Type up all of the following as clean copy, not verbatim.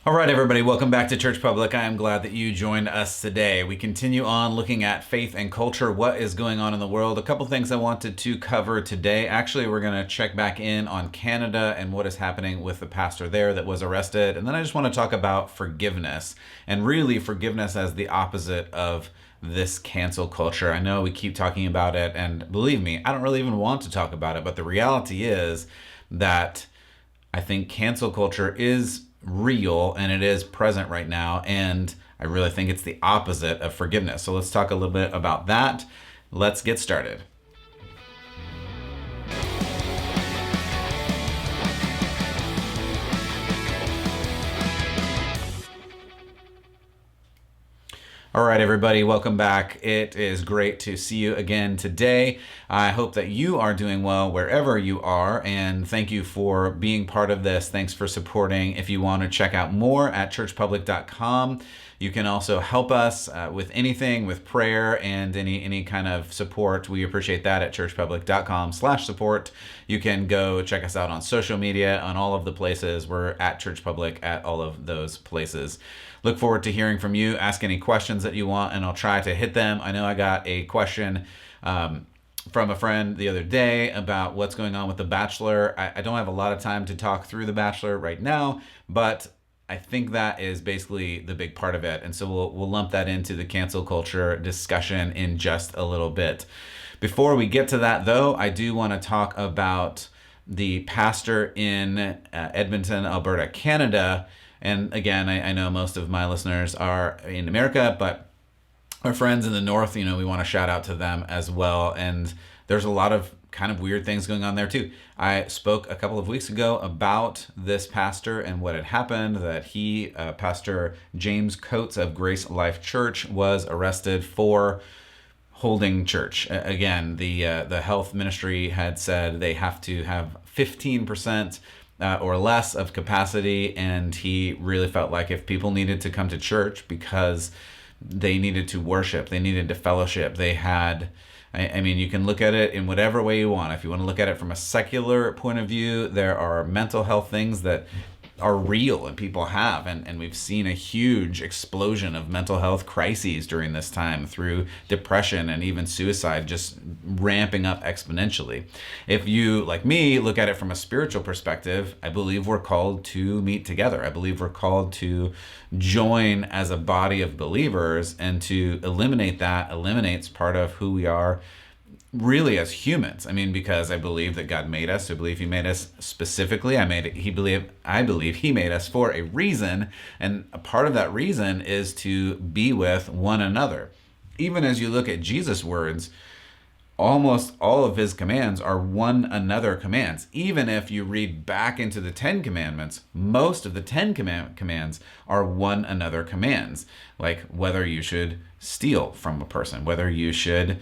All right, everybody, welcome back to Church Public. I am glad that you joined us today. We continue on looking at faith and culture, what is going on in the world. A couple things I wanted to cover today. Actually, we're going to check back in on Canada and what is happening with the pastor there that was arrested. And then I just want to talk about forgiveness, and really forgiveness as the opposite of this cancel culture. I know we keep talking about it, and believe me, I don't really even want to talk about it, but the reality is that I think cancel culture is real and it is present right now. And I really think it's the opposite of forgiveness. So let's talk a little bit about that. Let's get started. All right, everybody, welcome back. It is great to see you again today. I hope that you are doing well wherever you are, and thank you for being part of this. Thanks for supporting. If you want to check out more at churchpublic.com, you can also help us with anything, with prayer and any kind of support. We appreciate that at churchpublic.com/support. You can go check us out on social media, on all of the places. We're at Church Public at all of those places. Look forward to hearing from you. Ask any questions that you want, and I'll try to hit them. I know I got a question from a friend the other day about what's going on with The Bachelor. I don't have a lot of time to talk through The Bachelor right now, but I think that is basically the big part of it. And so we'll lump that into the cancel culture discussion in just a little bit. Before we get to that, though, I do want to talk about the pastor in Edmonton, Alberta, Canada. And again, I know most of my listeners are in America, but our friends in the North, we want to shout out to them as well. And there's a lot of kind of weird things going on there too. I spoke a couple of weeks ago about this pastor and what had happened, that Pastor James Coates of Grace Life Church, was arrested for holding church. Again, the health ministry had said they have to have 15% or less of capacity, and he really felt like if people needed to come to church because they needed to worship, they needed to fellowship, they had, I mean, you can look at it in whatever way you want. If you want to look at it from a secular point of view, there are mental health things that are real and people have, and we've seen a huge explosion of mental health crises during this time through depression and even suicide just ramping up exponentially. If you, like me, look at it from a spiritual perspective, I believe we're called to meet together. I believe we're called to join as a body of believers, and to eliminate that eliminates part of who we are really as humans. I mean, because I believe that God made us. I believe he made us specifically. I believe he made us for a reason. And a part of that reason is to be with one another. Even as you look at Jesus' words, almost all of his commands are one another commands. Even if you read back into the 10 commandments, most of the 10 commands are one another commands. Like whether you should steal from a person, whether you should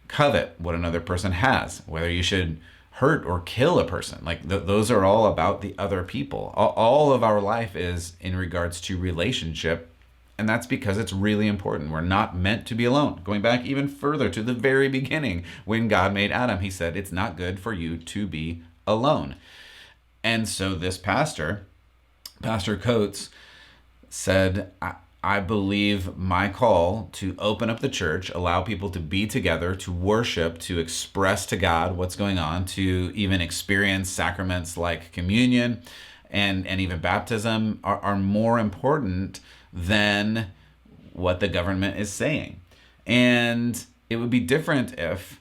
covet what another person has, whether you should hurt or kill a person. Like those are all about the other people. All of our life is in regards to relationship, and that's because it's really important. We're not meant to be alone. Going back even further to the very beginning, when God made Adam, he said, it's not good for you to be alone. And so this Pastor Coates, said, I believe my call to open up the church, allow people to be together, to worship, to express to God what's going on, to even experience sacraments like communion and even baptism are more important than what the government is saying. And it would be different if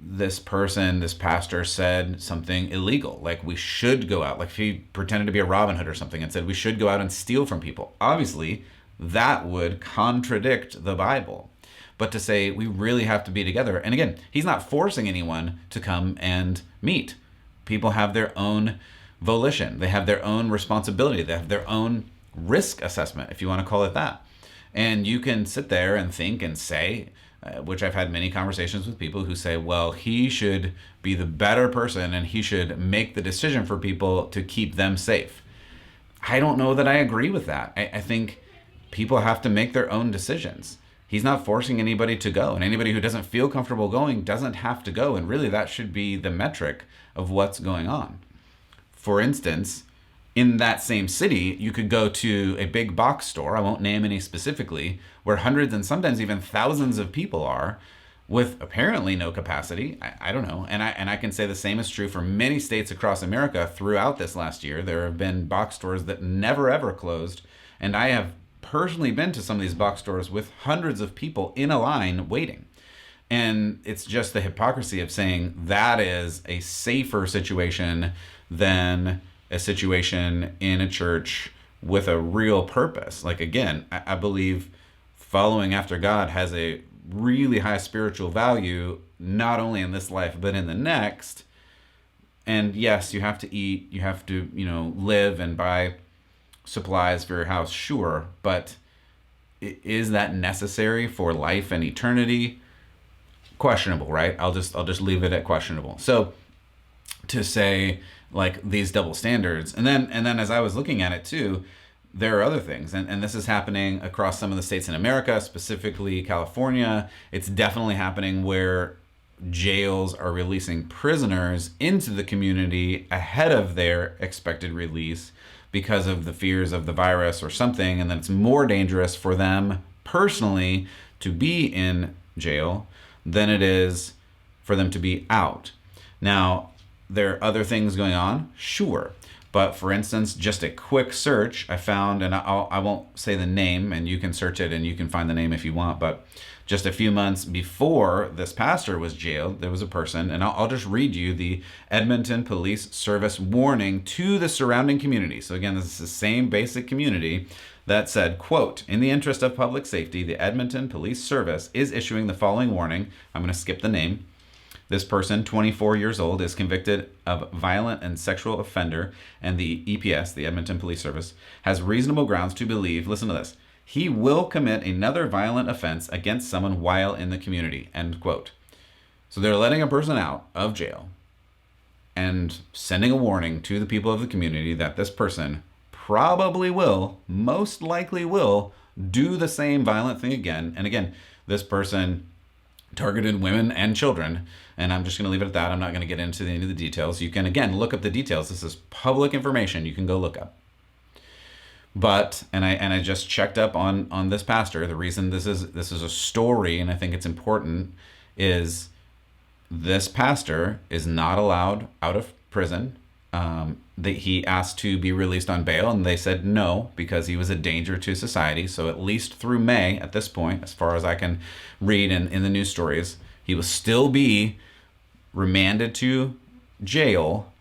this pastor said something illegal, like we should go out, like if he pretended to be a Robin Hood or something and said we should go out and steal from people. Obviously, that would contradict the Bible. But to say we really have to be together, and again, he's not forcing anyone to come and meet. People have their own volition. They have their own responsibility. They have their own risk assessment, if you want to call it that. And you can sit there and think and say, which I've had many conversations with people who say, well, he should be the better person and he should make the decision for people to keep them safe. I don't know that I agree with that. I think people have to make their own decisions. He's not forcing anybody to go, and anybody who doesn't feel comfortable going doesn't have to go. And really, that should be the metric of what's going on. For instance, In that same city, you could go to a big box store, I won't name any specifically, where hundreds and sometimes even thousands of people are with apparently no capacity. I don't know. And I can say the same is true for many states across America throughout this last year. There have been box stores that never ever closed. And I have personally been to some of these box stores with hundreds of people in a line waiting. And it's just the hypocrisy of saying that is a safer situation than a situation in a church with a real purpose. Like, again, I believe following after God has a really high spiritual value, not only in this life, but in the next. And yes, you have to eat, you have to, live and buy supplies for your house, sure. But is that necessary for life and eternity? Questionable, right? I'll just leave it at questionable. So to say like these double standards, and then as I was looking at it too, there are other things, and this is happening across some of the states in America, specifically California. It's definitely happening where jails are releasing prisoners into the community ahead of their expected release because of the fears of the virus or something, and then it's more dangerous for them personally to be in jail than it is for them to be out. Now, there are other things going on, sure. But for instance, just a quick search, I found, and I won't say the name, and you can search it and you can find the name if you want, but just a few months before this pastor was jailed, there was a person, and I'll just read you the Edmonton Police Service warning to the surrounding community. So again, this is the same basic community that said, quote, "In the interest of public safety, the Edmonton Police Service is issuing the following warning." I'm going to skip the name. This person, 24 years old, is convicted of violent and sexual offender, and the EPS, the Edmonton Police Service, has reasonable grounds to believe, listen to this, he will commit another violent offense against someone while in the community, end quote. So they're letting a person out of jail and sending a warning to the people of the community that this person probably will, most likely will, do the same violent thing again. And again, this person targeted women and children, and I'm just going to leave it at that. I'm not going to get into any of the details. You can, again, look up the details. This is public information you can go look up. But, and I just checked up on this pastor. The reason this is a story, and I think it's important, is this pastor is not allowed out of prison. He asked to be released on bail, and they said no because he was a danger to society. So at least through May, at this point, as far as I can read in the news stories, he will still be remanded to jail,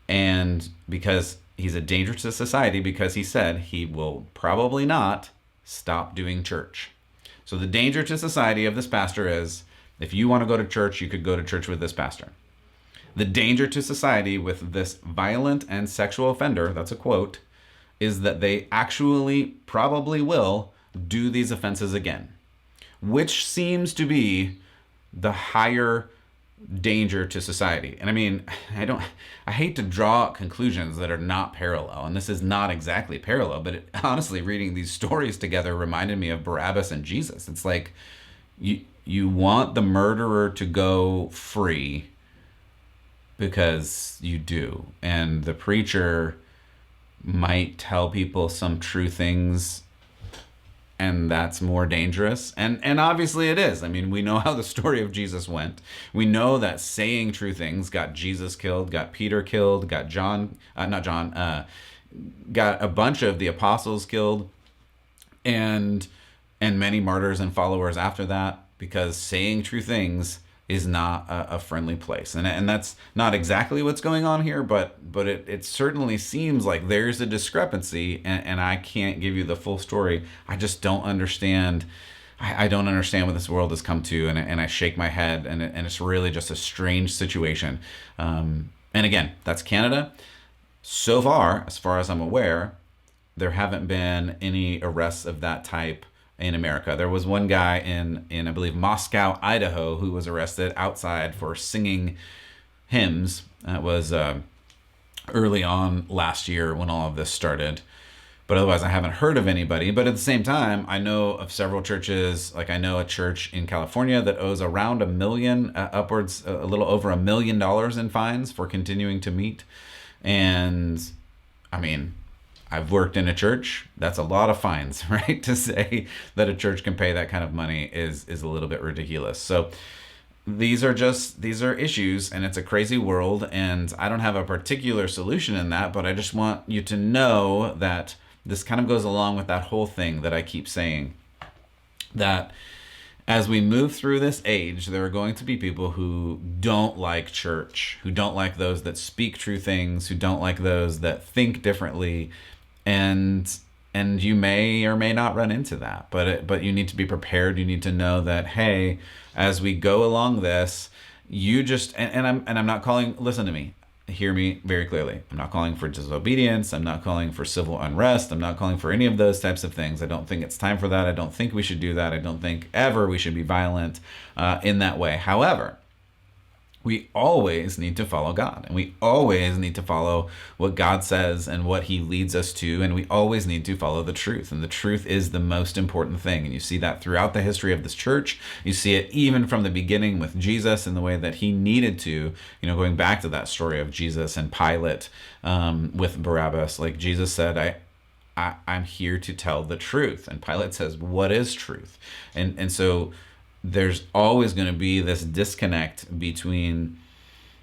and because he's a danger to society, because he said he will probably not stop doing church. So the danger to society of this pastor is, if you want to go to church, you could go to church with this pastor. The danger to society with this violent and sexual offender, that's a quote, is that they actually probably will do these offenses again, which seems to be the higher danger to society. And I mean, I hate to draw conclusions that are not parallel, and this is not exactly parallel, but honestly, reading these stories together reminded me of Barabbas and Jesus. It's like you want the murderer to go free because you do, and the preacher might tell people some true things, and that's more dangerous. And obviously it is. I mean, we know how the story of Jesus went. We know that saying true things got Jesus killed, got Peter killed, got got a bunch of the apostles killed, and many martyrs and followers after that, because saying true things is not a friendly place. And that's not exactly what's going on here, but it certainly seems like there's a discrepancy, and I can't give you the full story. I just don't understand. I don't understand what this world has come to, and I shake my head, and it's really just a strange situation. And again, that's Canada. So far as I'm aware, there haven't been any arrests of that type in America. There was one guy in I believe Moscow, Idaho, who was arrested outside for singing hymns. That was early on last year when all of this started. But otherwise, I haven't heard of anybody. But at the same time, I know of several churches. Like, I know a church in California that owes around $1 million, upwards a little over $1 million in fines for continuing to meet. And I mean, I've worked in a church. That's a lot of fines, right? To say that a church can pay that kind of money is a little bit ridiculous. So these are issues, and it's a crazy world, and I don't have a particular solution in that, but I just want you to know that this kind of goes along with that whole thing that I keep saying, that as we move through this age, there are going to be people who don't like church, who don't like those that speak true things, who don't like those that think differently, and you may or may not run into that. But you need to be prepared. You need to know that, hey, as we go along this, you just and I'm not calling. Listen to me. Hear me very clearly. I'm not calling for disobedience. I'm not calling for civil unrest. I'm not calling for any of those types of things. I don't think it's time for that. I don't think we should do that. I don't think ever we should be violent in that way. However, we always need to follow God, and we always need to follow what God says and what he leads us to, and we always need to follow the truth, and the truth is the most important thing. And you see that throughout the history of this church. You see it even from the beginning with Jesus, in the way that he needed to, going back to that story of Jesus and Pilate with Barabbas. Like Jesus said, I'm here to tell the truth, and Pilate says, what is truth? And so there's always going to be this disconnect between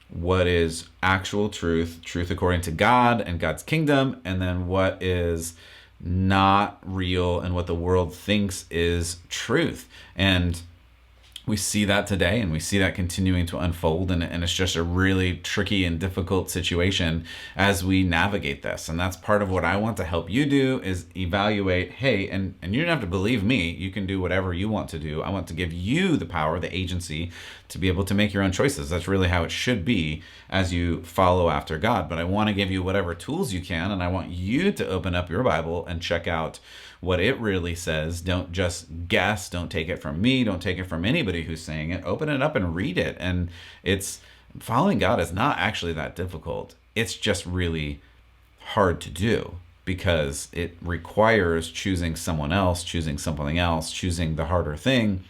what is actual truth according to God and God's kingdom, and then what is not real and what the world thinks is truth. And we see that today, and we see that continuing to unfold, and it's just a really tricky and difficult situation as we navigate this. And that's part of what I want to help you do, is evaluate, hey, and you don't have to believe me, you can do whatever you want to do. I want to give you the power, the agency, to be able to make your own choices. That's really how it should be as you follow after God. But I want to give you whatever tools you can, and I want you to open up your Bible and check out what it really says. Don't just guess. Don't take it from me. Don't take it from anybody who's saying it. Open it up and read it. And following God is not actually that difficult. It's just really hard to do, because it requires choosing someone else, choosing something else, choosing the harder thing.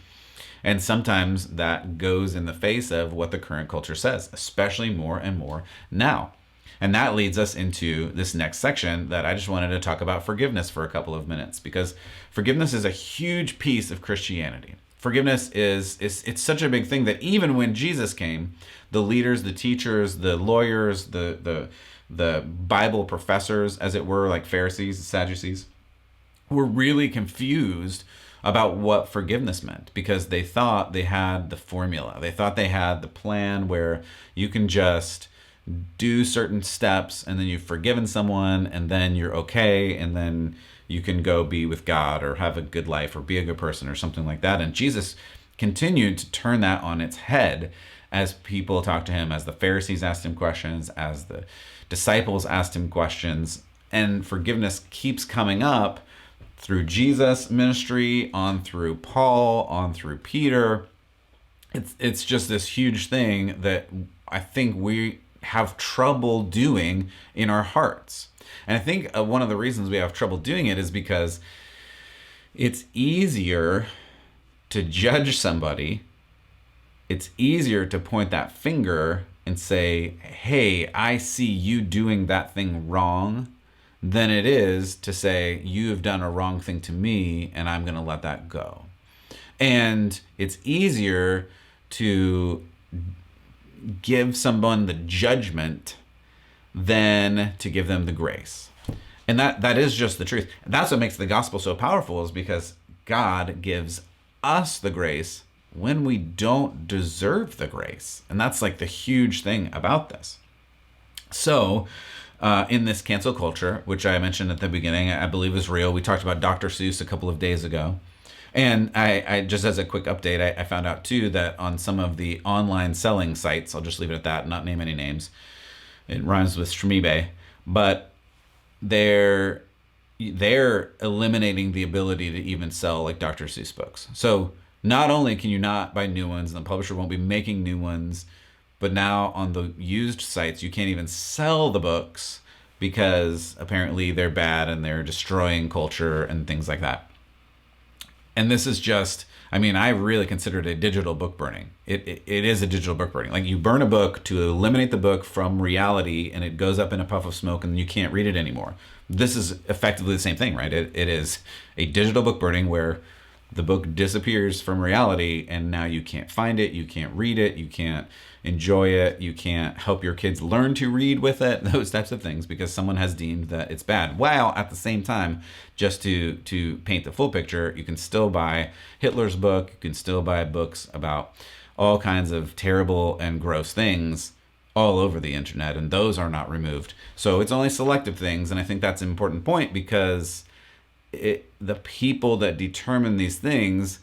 And sometimes that goes in the face of what the current culture says, especially more and more now. And that leads us into this next section that I just wanted to talk about forgiveness for a couple of minutes, because forgiveness is a huge piece of Christianity. Forgiveness it's such a big thing that even when Jesus came, the leaders, the teachers, the lawyers, the Bible professors, as it were, like Pharisees, Sadducees, were really confused about what forgiveness meant, because they thought they had the formula. They thought they had the plan where you can just do certain steps and then you've forgiven someone and then you're okay, and then you can go be with God or have a good life or be a good person or something like that. And Jesus continued to turn that on its head as people talked to him, as the Pharisees asked him questions, as the disciples asked him questions. And forgiveness keeps coming up through Jesus' ministry, on through Paul, on through Peter. It's just this huge thing that I think we have trouble doing in our hearts. And I think one of the reasons we have trouble doing it is because it's easier to judge somebody. It's easier to point that finger and say, hey, I see you doing that thing wrong, than it is to say, you have done a wrong thing to me and I'm going to let that go. And it's easier to give someone the judgment than to give them the grace. And that is just the truth. That's what makes the gospel so powerful, is because God gives us the grace when we don't deserve the grace. And that's like the huge thing about this. So in this cancel culture, which I mentioned at the beginning, I believe is real. We talked about Dr. Seuss a couple of days ago. And I just, as a quick update, I found out too that on some of the online selling sites, I'll just leave it at that, not name any names. It rhymes with Shmibe, but they're eliminating the ability to even sell like Dr. Seuss books. So not only can you not buy new ones, and the publisher won't be making new ones, but now on the used sites, you can't even sell the books because apparently they're bad and they're destroying culture and things like that. And this is just, I mean, I really consider it a digital book burning. It is a digital book burning. Like, you burn a book to eliminate the book from reality, and it goes up in a puff of smoke and you can't read it anymore. This is effectively the same thing, right? It is a digital book burning where the book disappears from reality, and now you can't find it, you can't read it, you can't enjoy it, you can't help your kids learn to read with it, those types of things, because someone has deemed that it's bad. While at the same time, just to paint the full picture, you can still buy Hitler's book, you can still buy books about all kinds of terrible and gross things all over the internet, and those are not removed. So it's only selective things, and I think that's an important point, because the people that determine these things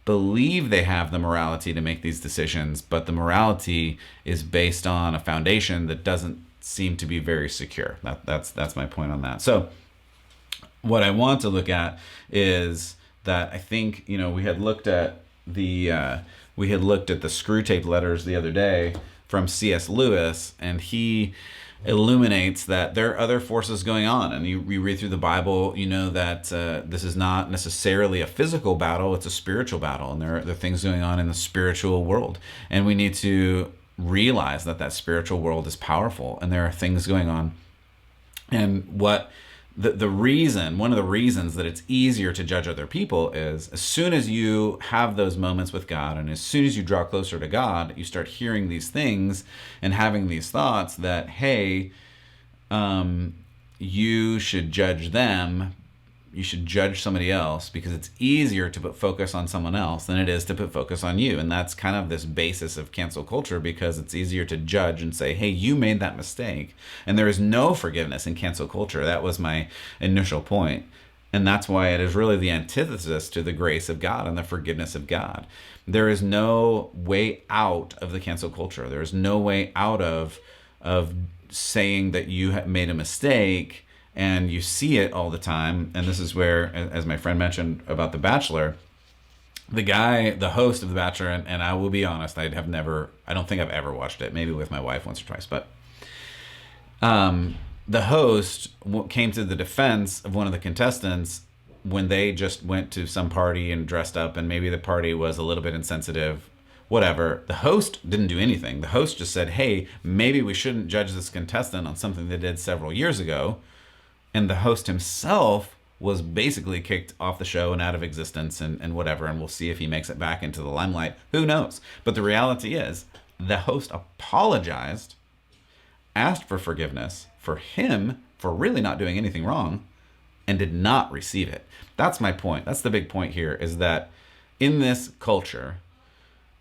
believe they have the morality to make these decisions, but the morality is based on a foundation that doesn't seem to be very secure. That's my point on that. So what I want to look at is that I think, we had looked at the Screw Tape Letters the other day from C.S. Lewis, and he illuminates that there are other forces going on. And you read through the Bible, you know that this is not necessarily a physical battle, it's a spiritual battle. And there are things going on in the spiritual world. And we need to realize that spiritual world is powerful, and there are things going on. And what one of the reasons that it's easier to judge other people is, as soon as you have those moments with God, and as soon as you draw closer to God, you start hearing these things and having these thoughts that, hey, you should judge them, you should judge somebody else, because it's easier to put focus on someone else than it is to put focus on you. And that's kind of this basis of cancel culture, because it's easier to judge and say, hey, you made that mistake. And there is no forgiveness in cancel culture. That was my initial point. And that's why it is really the antithesis to the grace of God and the forgiveness of God. There is no way out of the cancel culture. There is no way out of saying that you have made a mistake. And you see it all the time. And this is where, as my friend mentioned about The Bachelor, the host of The Bachelor, and I will be honest, I don't think I've ever watched it, maybe with my wife once or twice, but the host came to the defense of one of the contestants when they just went to some party and dressed up, and maybe the party was a little bit insensitive, whatever. The host didn't do anything. The host just said, hey, maybe we shouldn't judge this contestant on something they did several years ago. And the host himself was basically kicked off the show and out of existence and whatever. And we'll see if he makes it back into the limelight. Who knows? But the reality is, the host apologized, asked for forgiveness for him for really not doing anything wrong, and did not receive it. That's my point. That's the big point here, is that in this culture,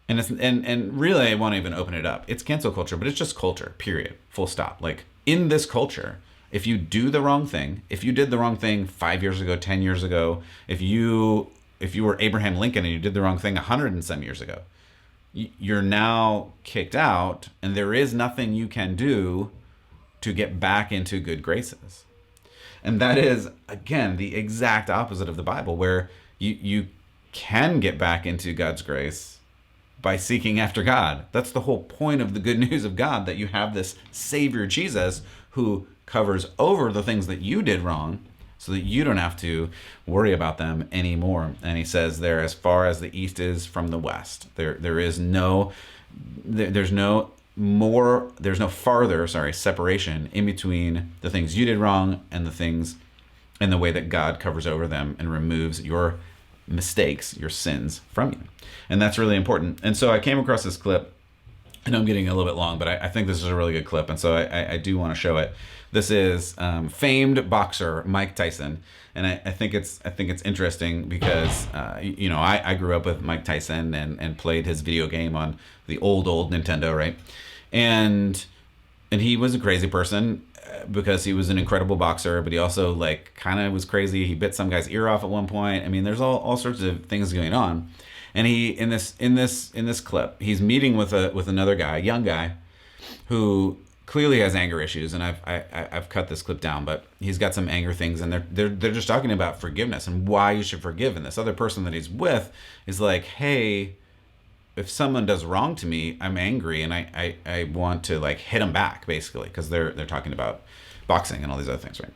and really I won't even open it up. It's cancel culture, but it's just culture, period, full stop. Like, in this culture, if you do the wrong thing, if you did the wrong thing 5 years ago, 10 years ago, if you were Abraham Lincoln and you did the wrong thing 100 and some years ago, you're now kicked out, and there is nothing you can do to get back into good graces. And that is, again, the exact opposite of the Bible, where you can get back into God's grace by seeking after God. That's the whole point of the good news of God, that you have this Savior Jesus who covers over the things that you did wrong, so that you don't have to worry about them anymore. And he says there, as far as the east is from the west, there's no farther separation in between the things you did wrong and the things, and the way that God covers over them and removes your mistakes, your sins from you. And that's really important. And so I came across this clip. I know I'm getting a little bit long, but I think this is a really good clip, and so I do want to show it. This is famed boxer Mike Tyson, and I think it's interesting because I grew up with Mike Tyson and played his video game on the old Nintendo, right? And he was a crazy person because he was an incredible boxer, but he also kind of was crazy. He bit some guy's ear off at one point. I mean, there's all sorts of things going on. And he in this clip, he's meeting with another guy, a young guy, who clearly has anger issues. And I've cut this clip down, but he's got some anger things, and they're just talking about forgiveness and why you should forgive. And this other person that he's with is like, hey, if someone does wrong to me, I'm angry, and I want to hit them back, basically, because they're talking about boxing and all these other things, right?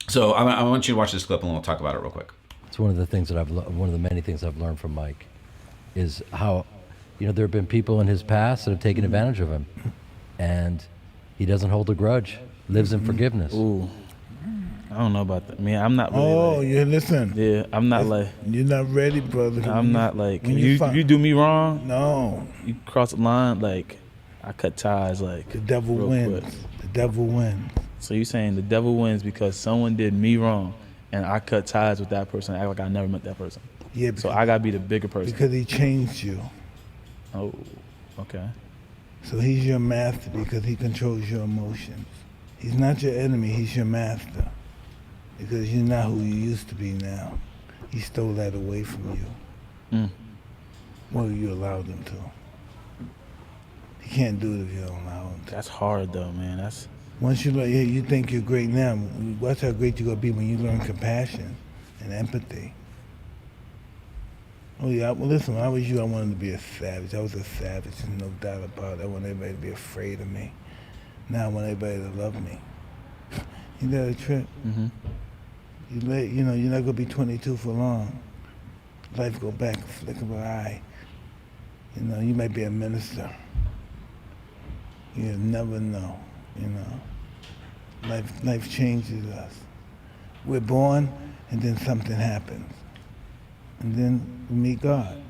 So I want you to watch this clip, and we'll talk about it real quick. It's one of the things that one of the many things I've learned from Mike is how, there have been people in his past that have taken advantage of him, and he doesn't hold a grudge, lives in forgiveness. Ooh, I don't know about that. Man, I'm not really. Oh, yeah, listen. Yeah, I'm not like. You're not ready, brother. I'm not like. when You do me wrong. No. You cross the line, like I cut ties, like The devil real wins. quick. The devil wins. So you saying the devil wins because someone did me wrong, and I cut ties with that person, act like I never met that person. Yeah, So I gotta be the bigger person. because he changed you. Oh, okay. So he's your master because he controls your emotions. He's not your enemy, he's your master. Because you're not who you used to be now. He stole that away from you. Mm. Well, you allowed him to. He can't do it if you don't allow him to. That's hard though, man. That's Once you learn, you think you're great now. Watch how great you're gonna be when you learn compassion and empathy. Oh yeah, well listen, when I was you, I wanted to be a savage. I was a savage, there's no doubt about it. I wanted everybody to be afraid of me. Now I want everybody to love me. You got a trip? mm-hmm. You're not gonna be 22 for long. Life go back a flick of an eye. You might be a minister. You never know, Life changes us. We're born, and then something happens. And then we meet God.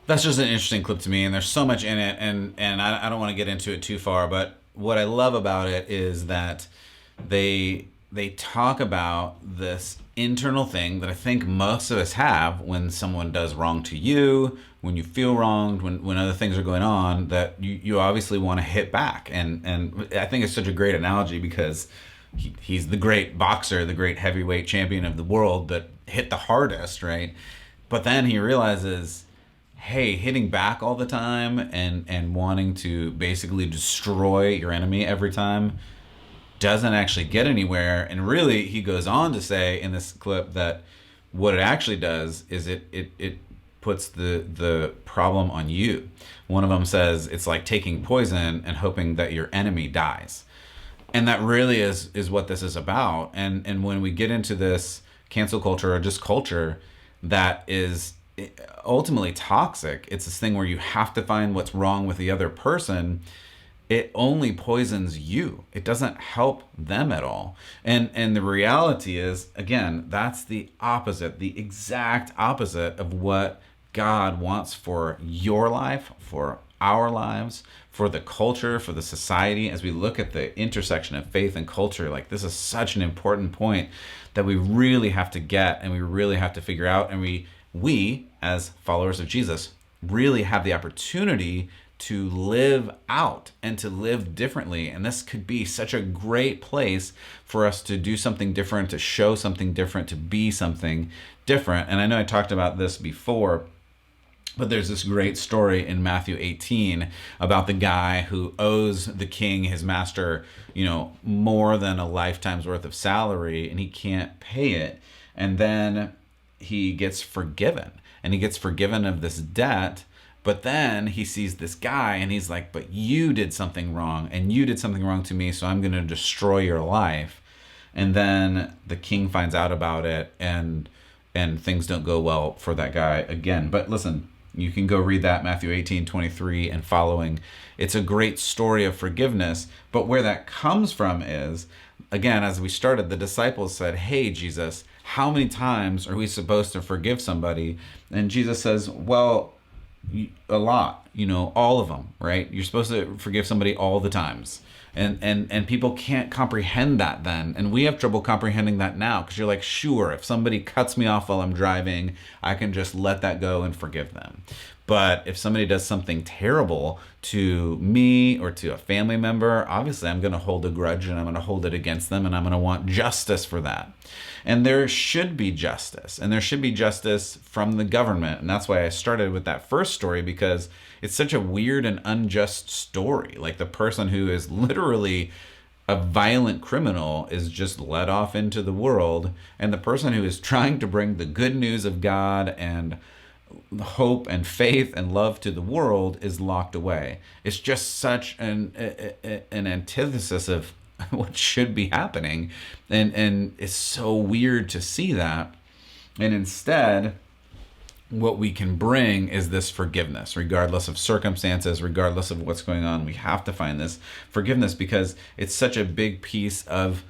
That's just an interesting clip to me, and there's so much in it, and I don't want to get into it too far, but what I love about it is that they talk about this internal thing that I think most of us have when someone does wrong to you, when you feel wronged, when other things are going on, that you obviously want to hit back. And I think it's such a great analogy because he's the great boxer, the great heavyweight champion of the world that hit the hardest, right? But then he realizes, hey, hitting back all the time and wanting to basically destroy your enemy every time doesn't actually get anywhere. And really, he goes on to say in this clip that what it actually does is it puts the problem on you. One of them says it's like taking poison and hoping that your enemy dies. And that really is what this is about. And when we get into this cancel culture or just culture that is ultimately toxic, it's this thing where you have to find what's wrong with the other person. It only poisons you. It doesn't help them at all. And the reality is, again, that's the opposite, the exact opposite of what God wants for your life, for our lives, for the culture, for the society. As we look at the intersection of faith and culture, like this is such an important point that we really have to get and we really have to figure out. And we as followers of Jesus really have the opportunity to live out and to live differently. And this could be such a great place for us to do something different, to show something different, to be something different. And I know I talked about this before, but there's this great story in Matthew 18 about the guy who owes the king, his master, more than a lifetime's worth of salary, and he can't pay it. And then he gets forgiven, and he gets forgiven of this debt. But then he sees this guy and he's like, but you did something wrong, and you did something wrong to me, so I'm going to destroy your life. And then the king finds out about it, and things don't go well for that guy again. But listen, you can go read that, Matthew 18:23 and following. It's a great story of forgiveness. But where that comes from is, again, as we started, the disciples said, hey, Jesus, how many times are we supposed to forgive somebody? And Jesus says, well, a lot, all of them, right? You're supposed to forgive somebody all the times. And people can't comprehend that then. And we have trouble comprehending that now because you're like, sure, if somebody cuts me off while I'm driving, I can just let that go and forgive them. But if somebody does something terrible to me or to a family member, obviously I'm going to hold a grudge and I'm going to hold it against them, and I'm going to want justice for that. And there should be justice, and there should be justice from the government. And that's why I started with that first story, because it's such a weird and unjust story. Like, the person who is literally a violent criminal is just let off into the world, and the person who is trying to bring the good news of God and hope and faith and love to the world is locked away. It's just such an antithesis of what should be happening. And it's so weird to see that. And instead, what we can bring is this forgiveness, regardless of circumstances, regardless of what's going on. We have to find this forgiveness because it's such a big piece of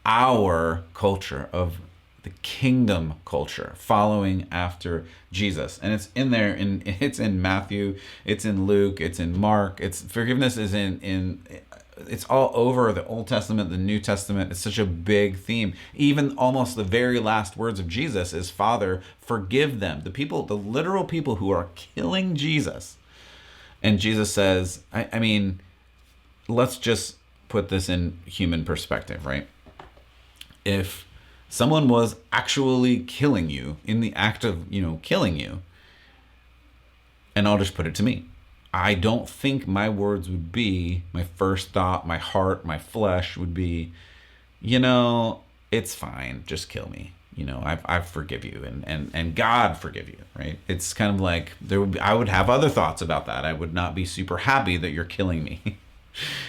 our culture, of the kingdom culture, following after Jesus. And it's in there, it's in Matthew, it's in Luke, it's in Mark. It's forgiveness is in it's all over the Old Testament, the New Testament. It's such a big theme. Even almost the very last words of Jesus is, Father, forgive them. The literal people who are killing Jesus. And Jesus says, I mean, let's just put this in human perspective, right? If someone was actually killing you, in the act of, killing you, and I'll just put it to me, I don't think my words would be, my first thought, my heart, my flesh would be, it's fine, just kill me. I forgive you, and God forgive you, right? It's kind of like I would have other thoughts about that. I would not be super happy that you're killing me.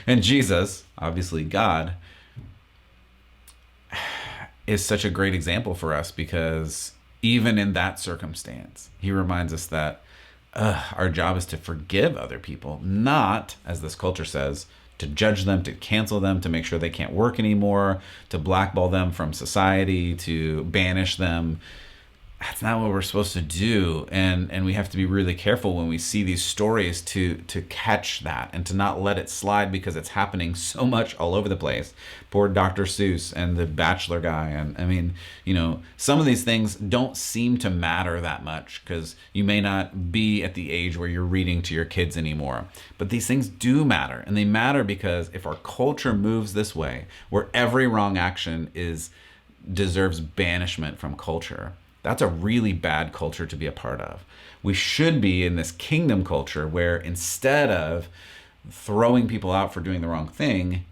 And Jesus, obviously God, is such a great example for us because even in that circumstance, he reminds us that our job is to forgive other people, not, as this culture says, to judge them, to cancel them, to make sure they can't work anymore, to blackball them from society, to banish them. That's not what we're supposed to do. And we have to be really careful when we see these stories to catch that and to not let it slide because it's happening so much all over the place. Poor Dr. Seuss and the Bachelor guy. And I mean, some of these things don't seem to matter that much because you may not be at the age where you're reading to your kids anymore. But these things do matter. And they matter because if our culture moves this way, where every wrong action deserves banishment from culture, that's a really bad culture to be a part of. We should be in this kingdom culture where instead of throwing people out for doing the wrong thing,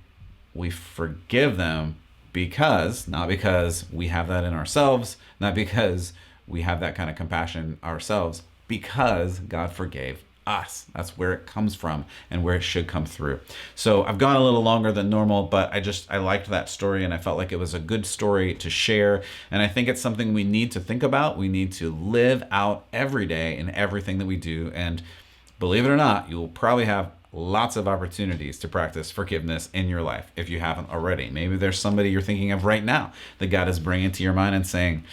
we forgive them not because we have that in ourselves, not because we have that kind of compassion ourselves, because God forgave us. That's where it comes from and where it should come through. So I've gone a little longer than normal, but I liked that story and I felt like it was a good story to share. And I think it's something we need to think about. We need to live out every day in everything that we do. And believe it or not, you'll probably have lots of opportunities to practice forgiveness in your life if you haven't already. Maybe there's somebody you're thinking of right now that God is bringing to your mind and saying,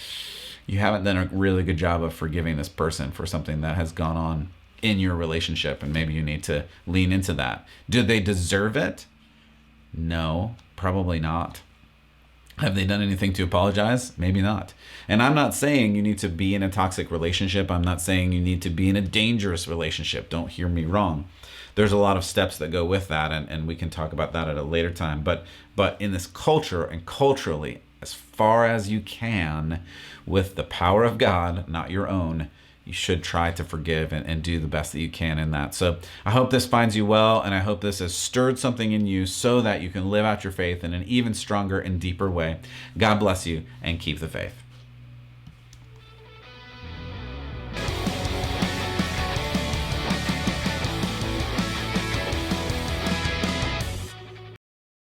you haven't done a really good job of forgiving this person for something that has gone on in your relationship, and maybe you need to lean into that. Do they deserve it? No, probably not. Have they done anything to apologize? Maybe not. And I'm not saying you need to be in a toxic relationship. I'm not saying you need to be in a dangerous relationship. Don't hear me wrong. There's a lot of steps that go with that, and we can talk about that at a later time. But in this culture and culturally, as far as you can, with the power of God, not your own, you should try to forgive and do the best that you can in that. So I hope this finds you well, and I hope this has stirred something in you so that you can live out your faith in an even stronger and deeper way. God bless you, and keep the faith.